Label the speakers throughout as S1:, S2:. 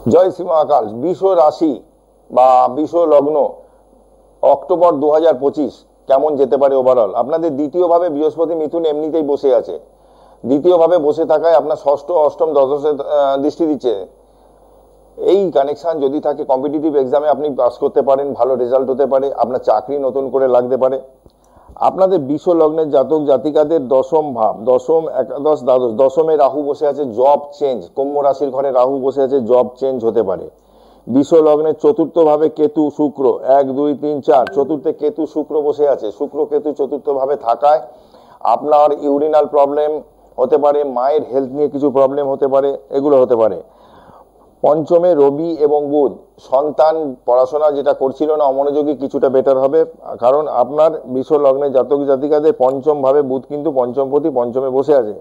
S1: জয় শ্রী মহাকাল। বৃষ রাশি বা বৃষ লগ্ন অক্টোবর 2025 কেমন যেতে পারে ওভারঅল? আপনাদের দ্বিতীয় ভাবে বৃহস্পতি মিথুন এমনিতেই বসে আছে, দ্বিতীয় ভাবে বসে থাকায় আপনার ষষ্ঠ অষ্টম দ্বাদশে দৃষ্টি দিচ্ছে। এই কানেকশন যদি থাকে কম্পিটিটিভ এক্সামে আপনি পাস করতে পারেন, ভালো রেজাল্ট হতে পারে, আপনার চাকরি নতুন করে লাগতে পারে। আপনাদের বৃষ লগ্নের জাতক জাতিকাদের দশম ভাব, দশম একাদশ দ্বাদশ, দশমে রাহু বসে আছে, জব চেঞ্জ। কুম্ভ রাশির ঘরে রাহু বসে আছে, জব চেঞ্জ হতে পারে। বৃষ লগ্নের চতুর্থ ভাবে কেতু শুক্র, 1 2 3 4, চতুর্থে কেতু শুক্র বসে আছে। শুক্র কেতু চতুর্থ ভাবে থাকায় আপনার ইউরিনাল প্রবলেম হতে পারে, মায়ের হেলথ নিয়ে কিছু প্রবলেম হতে পারে, এগুলো হতে পারে। পঞ্চমে রবি এবং বুধ, সন্তান পড়াশোনা যেটা করছিল না অমনোযোগী, কিছুটা বেটার হবে, কারণ আপনার বৃষ লগ্নে জাতক জাতিকাদের পঞ্চম ভাবে বুধ কিন্তু পঞ্চমপতি পঞ্চমে বসে আছে।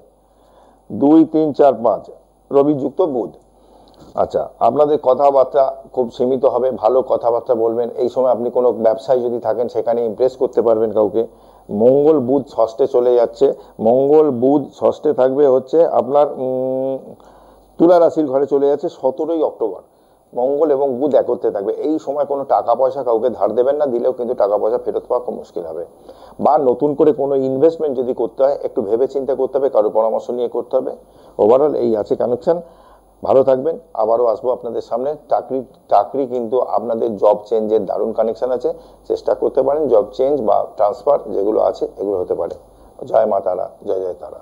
S1: 2 3 4 5 রবি যুক্ত বুধ। আচ্ছা, আপনাদের কথাবার্তা খুব সীমিত হবে, ভালো কথাবার্তা বলবেন। এই সময় আপনি কোনো ব্যবসায় যদি থাকেন সেখানে ইমপ্রেস করতে পারবেন কাউকে। মঙ্গল বুধ ষষ্ঠে চলে যাচ্ছে, মঙ্গল বুধ ষষ্ঠে থাকবে হচ্ছে আপনার তুলা রাশির ঘরে চলে যাচ্ছে 17ই অক্টোবর। মঙ্গল এবং বুধ একত্রে থাকবে। এই সময় কোনো টাকা পয়সা কাউকে ধার দেবেন না, দিলেও কিন্তু টাকা পয়সা ফেরত পাওয়া খুব মুশকিল হবে। বা নতুন করে কোনো ইনভেস্টমেন্ট যদি করতে হয় একটু ভেবে চিন্তা করতে হবে, কারো পরামর্শ নিয়ে করতে হবে। ওভারঅল এই আছে কানেকশন। ভালো থাকবেন, আবারও আসবো আপনাদের সামনে। চাকরি কিন্তু আপনাদের জব চেঞ্জের দারুণ কানেকশন আছে, চেষ্টা করতে পারেন। জব চেঞ্জ বা ট্রান্সফার যেগুলো আছে এগুলো হতে পারে। জয় মা তারা, জয় জয় তারা।